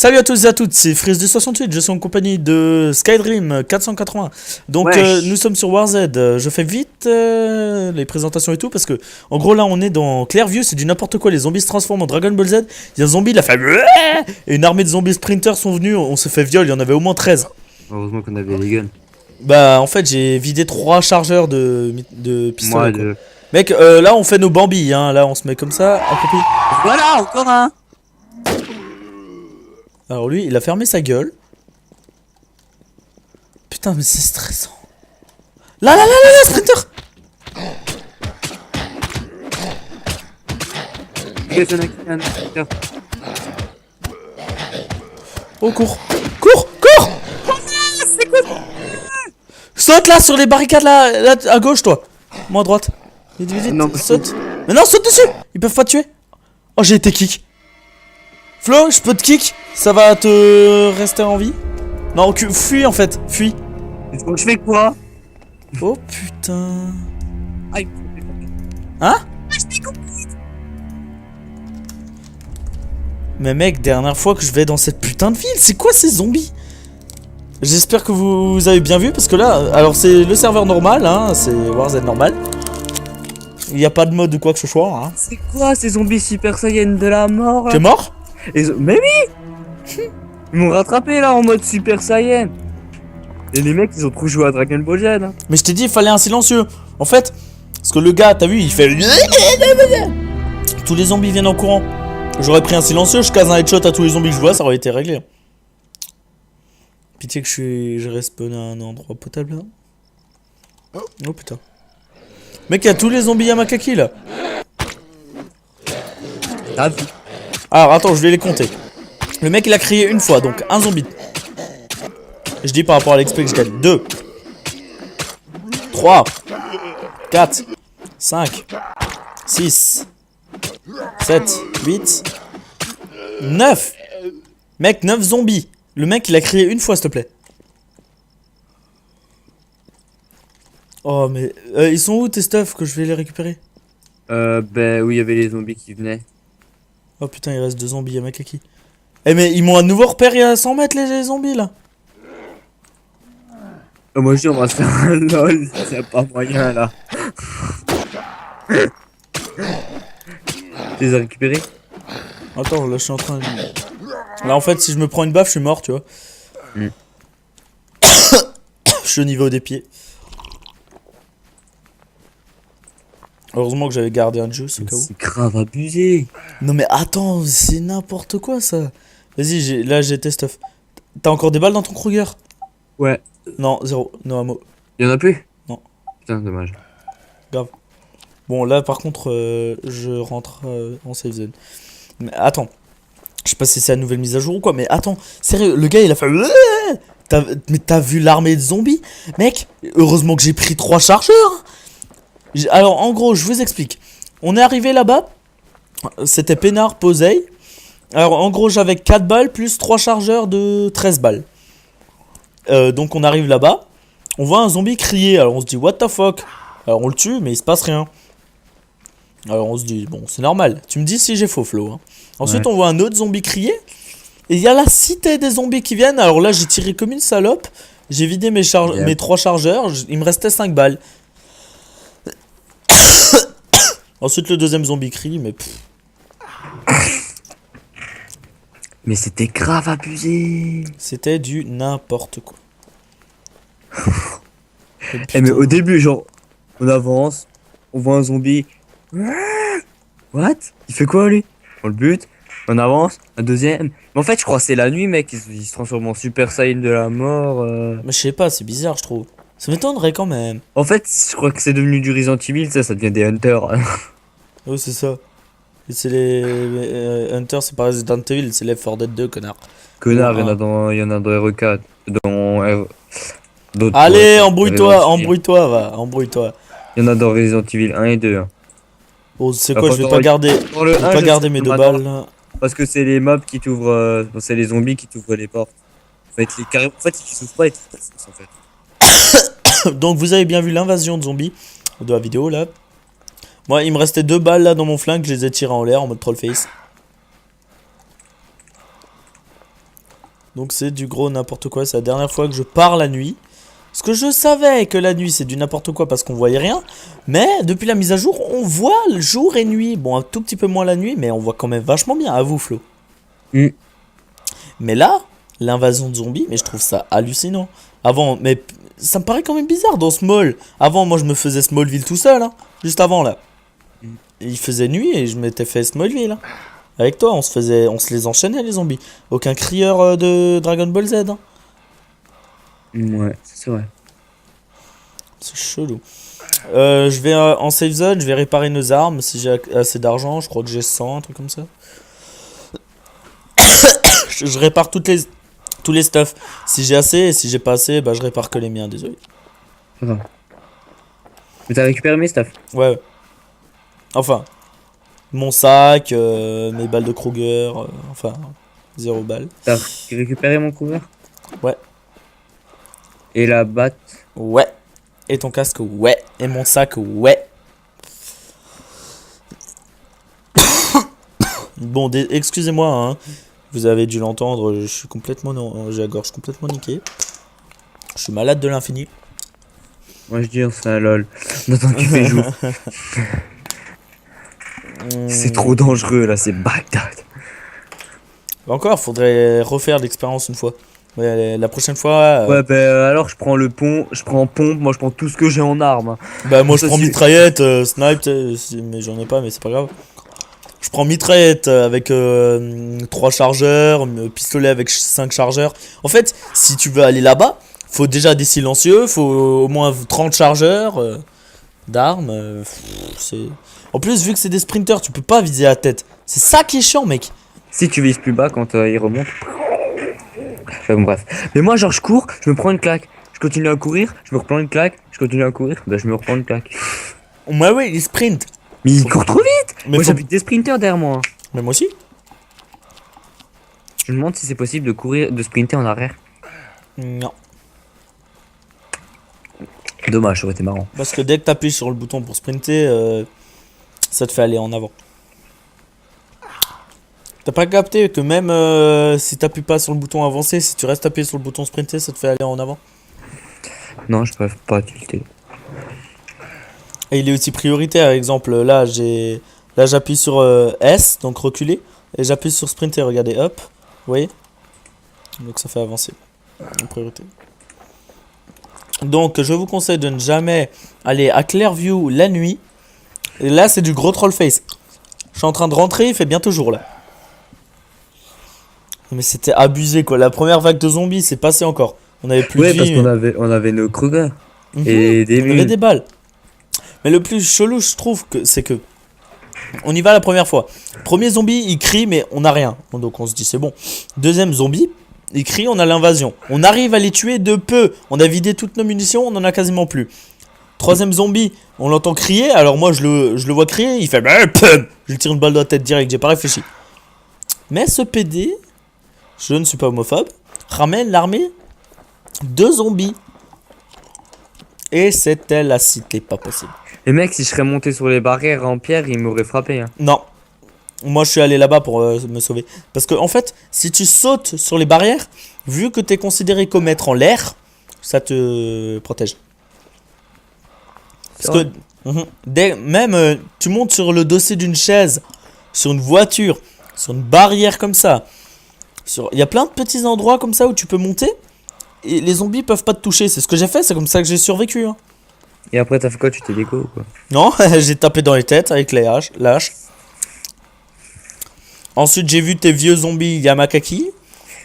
Salut à tous et à toutes, c'est Freeze268, je suis en compagnie de Skydream 480. Donc nous sommes sur WarZ, je fais vite les présentations et tout parce que en gros là on est dans Clairview, c'est du n'importe quoi, les zombies se transforment en Dragon Ball Z. Il y a un zombie, il a fait et une armée de zombies sprinters sont venus, on se fait viol, il y en avait au moins 13. Heureusement qu'on avait les guns. Bah en fait j'ai vidé 3 chargeurs de pistolet. Moi, Mec, là on fait nos Bambi, hein, là on se met comme ça, accroupi. Voilà, encore un. Alors lui, il a fermé sa gueule. Putain, mais c'est stressant. Là, Sprinter. Oh, cours. Cours. Saute là, sur les barricades là à gauche, toi. Moi à droite. Vite, Non, saute. Mais non, saute dessus. Ils peuvent pas te tuer. Oh, j'ai été kick. Flo, je peux te kick? Ça va te rester en vie? Non, fuis en fait, fuis. Donc je fais quoi? Oh putain. Aïe. Hein? Mais mec, dernière fois que je vais dans cette putain de ville, c'est quoi ces zombies? J'espère que vous avez bien vu parce que là, alors c'est le serveur normal, hein, c'est WarZ normal. Il n'y a pas de mode ou quoi que ce soit, hein. C'est quoi ces zombies Super Saiyan de la mort là? T'es mort? Mais oui. Ils m'ont rattrapé là en mode Super Saiyan. Et les mecs ils ont trop joué à Dragon Ball Z hein. Mais je t'ai dit, il fallait un silencieux. En fait, parce que le gars, t'as vu, il fait... Tous les zombies viennent en courant. J'aurais pris un silencieux, je case un headshot à tous les zombies que je vois, ça aurait été réglé. Pitié que je respawn à un endroit potable là. Oh putain. Mec, il y a tous les zombies Yamakaki là. Ah vu. Alors attends, je vais les compter. Le mec il a crié une fois, donc un zombie. Je dis par rapport à l'XP que je gagne. 2 3 4 5 6 7 8 9. Mec, 9 zombies. Le mec il a crié une fois s'il te plaît. Oh mais ils sont où tes stuff que je vais les récupérer? Ben oui, il y avait les zombies qui venaient. Oh putain, il reste 2 zombies à Makaki. Eh mais ils m'ont à nouveau repéré à 100 mètres les zombies là. Moi je dis on va se faire un lol, c'est pas moyen là. Tu les as récupérés? Attends, là je suis en train de... Là en fait si je me prends une baffe je suis mort tu vois. Je suis au niveau des pieds. Heureusement que j'avais gardé un juice au cas où. C'est grave abusé. Non mais attends, c'est n'importe quoi ça. Vas-y, là j'ai tes stuff. T'as encore des balles dans ton Kruger? Ouais. Non, 0, no ammo. Y'en a plus? Non. Putain, dommage. Grave. Bon là par contre je rentre en safe zone. Mais attends. Je sais pas si c'est la nouvelle mise à jour ou quoi, mais attends. Sérieux, le gars il a fait... Mais t'as vu l'armée de zombies? Mec, heureusement que j'ai pris 3 chargeurs. Alors en gros je vous explique. On est arrivé là-bas. C'était peinard posey. Alors en gros j'avais 4 balles plus 3 chargeurs de 13 balles. Donc on arrive là-bas. On voit un zombie crier. Alors on se dit what the fuck. Alors on le tue mais il se passe rien. Alors on se dit bon c'est normal. Tu me dis si j'ai faux Flo hein. Ensuite on voit un autre zombie crier. Et il y a la cité des zombies qui viennent. Alors là j'ai tiré comme une salope. J'ai vidé mes 3 chargeurs. Il me restait 5 balles. Ensuite le deuxième zombie crie mais Mais c'était grave abusé. c'était du n'importe quoi. Eh mais au début genre on avance, on voit un zombie. What? Il fait quoi lui? On le bute, on avance, un deuxième. Mais en fait je crois que c'est la nuit mec, il se transforme en Super Saiyan de la mort. Mais je sais pas, c'est bizarre je trouve. Ça m'étonnerait quand même. En fait je crois que c'est devenu du Resident Evil, ça devient des Hunters. Oh c'est ça. C'est les Hunters, c'est pas Resident Evil, c'est Left 4 Dead 2 connard. Connard, il y en a dans RE4, dans d'autres. Allez, embrouille-toi, va, embrouille-toi. Il y en a dans Resident Evil 1 et 2. Hein. Oh, c'est quoi, je vais pas garder, mes 2 balles là. Parce que c'est les mobs qui t'ouvrent, c'est les zombies qui t'ouvrent les portes. En fait, ils s'ouvrent pas, ils t'ouvrent en fait. Donc vous avez bien vu l'invasion de zombies de la vidéo là. Moi il me restait 2 balles là dans mon flingue, je les ai tirées en l'air en mode trollface. Donc c'est du gros n'importe quoi. C'est la dernière fois que je pars la nuit. Parce que je savais que la nuit c'est du n'importe quoi parce qu'on voyait rien. Mais depuis la mise à jour, on voit le jour et nuit. Bon, un tout petit peu moins la nuit, mais on voit quand même vachement bien. À vous, Flo. Mm. Mais là, l'invasion de zombies, mais je trouve ça hallucinant. Avant, mais ça me paraît quand même bizarre dans Small. Avant, moi je me faisais Smallville tout seul, hein. Juste avant là. Il faisait nuit et je m'étais fait Smallville, hein. Avec toi, on se les enchaînait les zombies. Aucun crieur de Dragon Ball Z, hein. Ouais, c'est vrai. C'est chelou. Je vais en safe zone, je vais réparer nos armes si j'ai assez d'argent. Je crois que j'ai 100, un truc comme ça. Je répare tous les stuff. Si j'ai assez et si j'ai pas assez, bah je répare que les miens, désolé. Ça va. Mais t'as récupéré mes stuff. Ouais. Enfin, mon sac, mes balles de Kruger, enfin, 0 balles. T'as récupéré mon couvert? Ouais. Et la batte? Ouais. Et ton casque, ouais. Et mon sac, ouais. Bon, excusez-moi, hein. Vous avez dû l'entendre, je suis complètement... j'ai la gorge complètement niquée. Je suis malade de l'infini. Moi je dis c'est un lol. Attends qu'il fait jour. C'est trop dangereux là, c'est Bagdad. Encore, faudrait refaire l'expérience une fois. Ouais, la prochaine fois... Ouais bah alors je prends le pont, je prends pompe, moi je prends tout ce que j'ai en armes. Hein. Bah moi je Ça, prends c'est- mitraillette, snipe, mais j'en ai pas, mais c'est pas grave. Je prends mitraillette avec 3 chargeurs, pistolet avec 5 chargeurs. En fait, si tu veux aller là-bas, faut déjà des silencieux, faut au moins 30 chargeurs d'armes. C'est... En plus, vu que c'est des sprinters, tu peux pas viser la tête. C'est ça qui est chiant, mec. Si tu vises plus bas quand il remonte. Enfin, bon, bref. Mais moi genre je cours, je me prends une claque. Je continue à courir, je me reprends une claque. Je continue à courir, bah je me reprends une claque. Ouais, ouais, ils sprintent. Mais il court trop vite. Mais, Moi faut- j'habite des sprinters derrière moi. Hein. mais moi aussi. Je me demande si c'est possible de courir, de sprinter en arrière. Non. Dommage, ça aurait été marrant. Parce que dès que t'appuies sur le bouton pour sprinter, ça te fait aller en avant. T'as pas capté que même si t'appuies pas sur le bouton avancer, si tu restes appuyé sur le bouton sprinter, ça te fait aller en avant. Non, je peux pas tilter. Et il est aussi prioritaire, exemple, là j'appuie sur S, donc reculer, et j'appuie sur sprinter, regardez, hop, vous voyez. Donc ça fait avancer, en priorité. Donc je vous conseille de ne jamais aller à Clearview la nuit. Et là c'est du gros troll face. Je suis en train de rentrer, il fait bientôt jour là. Mais c'était abusé quoi, la première vague de zombies c'est passé encore. On avait plus Ouais, de parce vie. qu'on avait nos Kruger. Mhm. Et des On avait mules. des balles. Mais le plus chelou, je trouve, c'est que on y va la première fois. Premier zombie, il crie, mais on n'a rien. Donc on se dit, c'est bon. Deuxième zombie, il crie, on a l'invasion. On arrive à les tuer de peu. On a vidé toutes nos munitions, on en a quasiment plus. Troisième zombie, on l'entend crier. Alors moi, je le vois crier, il fait... Je lui tire une balle dans la tête direct, j'ai pas réfléchi. Mais ce PD, je ne suis pas homophobe, ramène l'armée de zombies. Et c'était la cité, pas possible. Et mec, si je serais monté sur les barrières en pierre, il m'aurait frappé. Hein. Non. Moi, je suis allé là-bas pour me sauver. Parce que, en fait, si tu sautes sur les barrières, vu que tu es considéré comme être en l'air, ça te protège. Parce que, même, tu montes sur le dossier d'une chaise, sur une voiture, sur une barrière comme ça. Il y a plein de petits endroits comme ça où tu peux monter. Et les zombies peuvent pas te toucher. C'est ce que j'ai fait, c'est comme ça que j'ai survécu. Hein. Et après, t'as fait quoi? Tu t'es déco ou quoi? Non, j'ai tapé dans les têtes avec les haches. Ensuite, j'ai vu tes vieux zombies Yamakaki.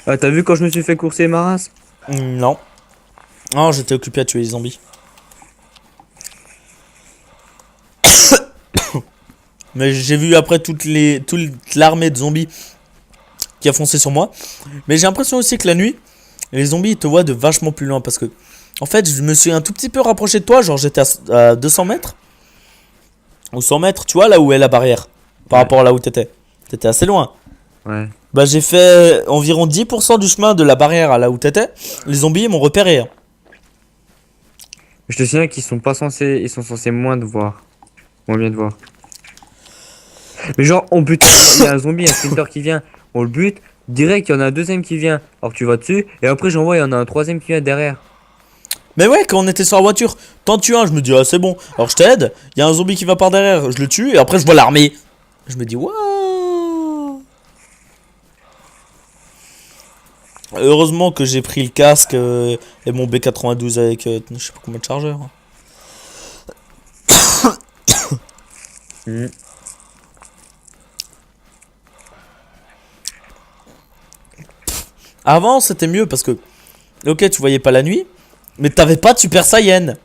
Ah, t'as vu quand je me suis fait courser ma race? Non. Non, j'étais occupé à tuer les zombies. Mais j'ai vu après toute l'armée de zombies qui a foncé sur moi. Mais j'ai l'impression aussi que la nuit, les zombies ils te voient de vachement plus loin. Parce que, en fait, je me suis un tout petit peu rapproché de toi. Genre, j'étais à 200 mètres. Ou 100 mètres, tu vois, là où est la barrière. Par rapport à là où t'étais. T'étais assez loin. Ouais. Bah, j'ai fait environ 10% du chemin de la barrière à là où t'étais. Les zombies ils m'ont repéré. Hein. Je te signale qu'ils sont pas censés. Ils sont censés moins te voir. Moins bien te voir. Mais genre, on bute. Il y a un zombie, un sprinter qui vient. On le bute. direct, il y en a un deuxième qui vient. Alors tu vas dessus, et après j'en vois, il y en a un troisième qui vient derrière. Mais ouais, quand on était sur la voiture, t'en tues un, je me dis, ah c'est bon. Alors je t'aide, il y a un zombie qui va par derrière, je le tue, et après je vois l'armée. Je me dis, waouh. Heureusement que j'ai pris le casque et mon B92 avec je sais pas combien de chargeurs. Hmm. Avant c'était mieux parce que, ok tu voyais pas la nuit, mais t'avais pas de Super Saiyan.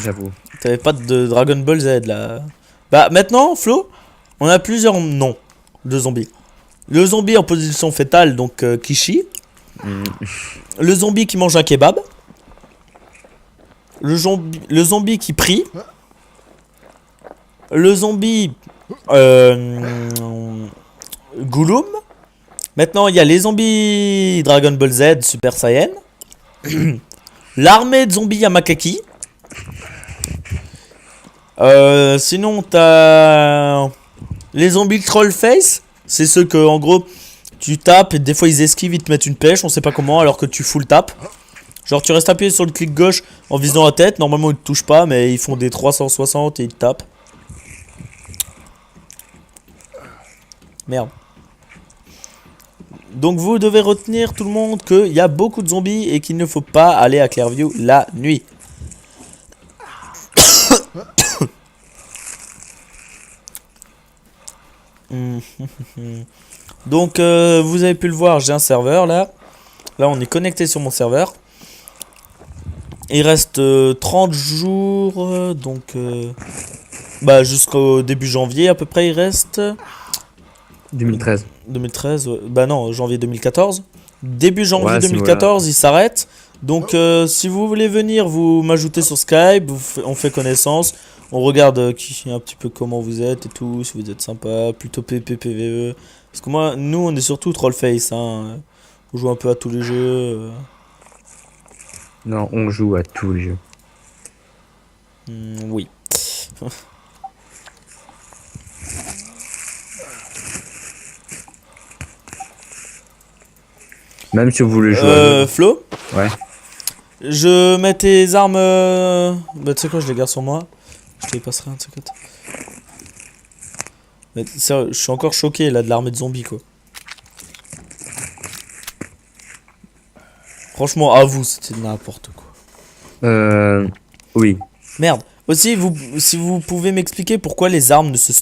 J'avoue. T'avais pas de Dragon Ball Z là. Bah maintenant, Flo, on a plusieurs noms de zombies. Le zombie en position fétale, donc Kishi. Hmm. Le zombie qui mange un kebab. Le zombie qui prie. Le zombie Gouloum. Maintenant, il y a les zombies Dragon Ball Z Super Saiyan. L'armée de zombies Yamakaki. Sinon, t'as les zombies Trollface. C'est ceux que, en gros, tu tapes et des fois ils esquivent, ils te mettent une pêche, on sait pas comment, alors que tu full tapes. Genre, tu restes appuyé sur le clic gauche en visant la tête. Normalement, ils te touchent pas, mais ils font des 360 et ils te tapent. Merde. Donc, vous devez retenir, tout le monde, qu'il y a beaucoup de zombies et qu'il ne faut pas aller à Clairview la nuit. Donc vous avez pu le voir, j'ai un serveur là. Là on est connecté sur mon serveur. Il reste 30 jours. Donc bah jusqu'au début janvier à peu près il reste. 2013. 2013, ouais. Bah non, janvier 2014. Début janvier Ouais, 2014 il s'arrête. Donc si vous voulez venir, vous m'ajoutez sur Skype, on fait connaissance. On regarde un petit peu comment vous êtes et tout, si vous êtes sympa, plutôt PPPVE. Parce que moi, nous on est surtout Trollface, hein. On joue un peu à tous les jeux. Non, on joue à tous les jeux. Oui. Même si vous voulez jouer. Flo, Ouais. je mets tes armes. Bah tu sais quoi, je les garde sur moi. Je te les passerai un de ces quatre. Mais sérieux, je suis encore choqué là de l'armée de zombies quoi. Franchement, à vous, c'était n'importe quoi. Oui. Merde. Aussi, si vous pouvez m'expliquer pourquoi les armes ne se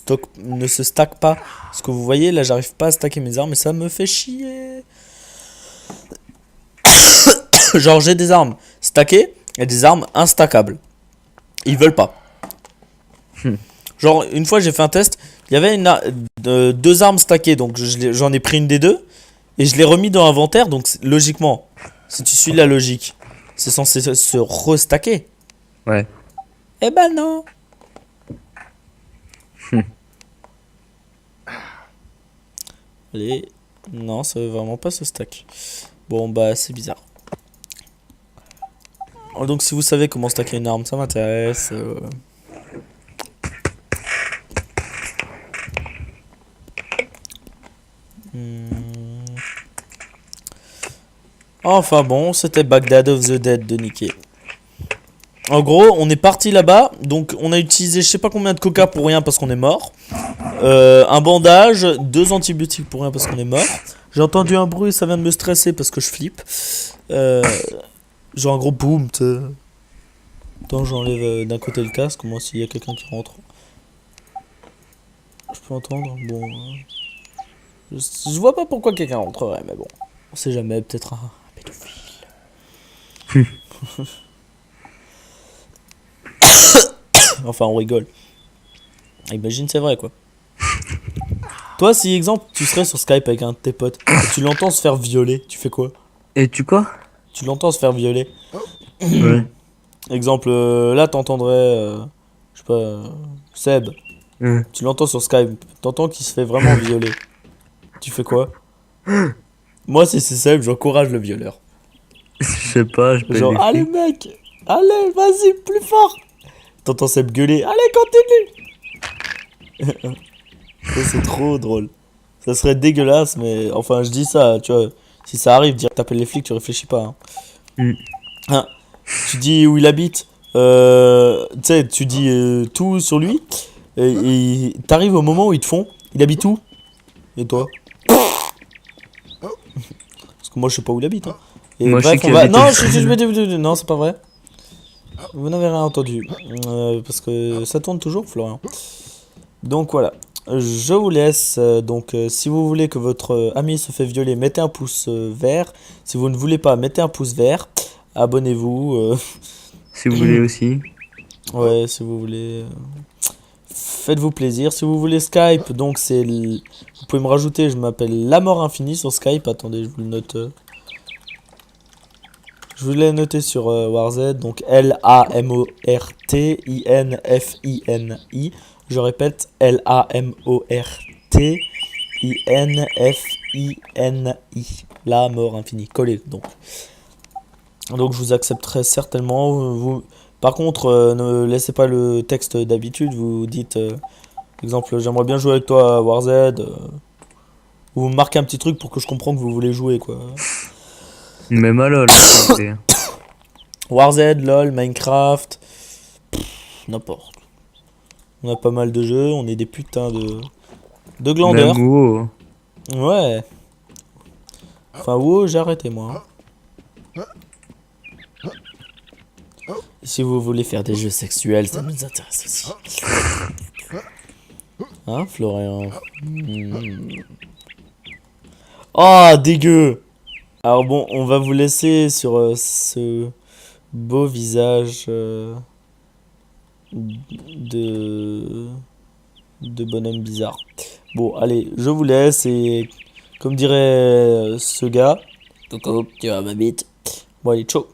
stackent pas. Parce que vous voyez, là, j'arrive pas à stacker mes armes et ça me fait chier. Genre, j'ai des armes stackées et des armes instackables. Ils veulent pas. Genre, une fois, j'ai fait un test. Il y avait deux armes stackées. Donc, j'en ai pris une des deux. Et je l'ai remis dans l'inventaire. Donc, logiquement, si tu suis la logique, c'est censé se restacker. Ouais. Eh ben non. Allez. Non, ça veut vraiment pas se stack. Bon, bah, c'est bizarre. Donc, si vous savez comment stacker une arme, ça m'intéresse. Enfin bon, c'était Baghdad of the Dead de Nicky. En gros, on est parti là-bas, donc on a utilisé je sais pas combien de coca pour rien parce qu'on est mort. Un bandage, 2 antibiotiques pour rien parce qu'on est mort. J'ai entendu un bruit, ça vient de me stresser parce que je flippe. Genre un gros boom, tu sais. Attends, j'enlève d'un côté le casque, moi s'il y a quelqu'un qui rentre. Je peux entendre, bon. Je vois pas pourquoi quelqu'un rentrerait, mais bon. On sait jamais, peut-être un pédophile. Enfin, on rigole. Imagine, c'est vrai quoi. Toi, si exemple, tu serais sur Skype avec un de tes potes, et tu l'entends se faire violer, tu fais quoi? Et tu quoi? Tu l'entends se faire violer. Ouais. Exemple, là, t'entendrais, je sais pas, Seb. Tu l'entends sur Skype, t'entends qu'il se fait vraiment violer. Tu fais quoi? Moi, si c'est Seb, j'encourage le violeur. Je sais pas, je peux Genre, allez mec, allez, vas-y, plus fort. T'entends Seb gueuler, allez, continue. Ça, c'est trop drôle. Ça serait dégueulasse, mais enfin, je dis ça, tu vois. Si ça arrive, dire que t'appelles les flics, tu réfléchis pas. Hein. Mm. Hein, tu dis où il habite, tu sais, tu dis tout sur lui, et t'arrives au moment où ils te font, il habite où? Et toi? Parce que moi, je sais pas où il habite. Hein. Et Moi, je sais bref, on qu'il va. habite Non, au- non, c'est pas vrai. Vous n'avez rien entendu. Parce que ça tourne toujours, Florian. Donc voilà. Je vous laisse. Donc, si vous voulez que votre ami se fait violer, mettez un pouce vert. Si vous ne voulez pas, mettez un pouce vert. Abonnez-vous. Si vous voulez aussi. Ouais, si vous voulez. Faites-vous plaisir. Si vous voulez Skype, donc vous pouvez me rajouter. Je m'appelle La Mort Infinie sur Skype. Attendez, je vous le note. Je vous l'ai noté sur Warzed, donc Lamortinfini. Je répète, Lamortinfini. La mort infinie, collé donc. Donc je vous accepterai certainement. Par contre, ne laissez pas le texte d'habitude. Vous dites, exemple, j'aimerais bien jouer avec toi à Warzed. Vous marquez un petit truc pour que je comprenne que vous voulez jouer, quoi. Même à LOL. Après. Warzed, LOL, Minecraft, n'importe. On a pas mal de jeux, on est des putains de glandeurs. Même WoW. Ouais. Enfin, wow, j'ai arrêté moi. Si vous voulez faire des jeux sexuels, ça nous intéresse aussi. Hein, Florian? Oh, dégueu! Alors bon, on va vous laisser sur ce beau visage de bonhomme bizarre. Bon, allez, je vous laisse et comme dirait ce gars, coucou, tu vas ma bite. Bon, allez, ciao.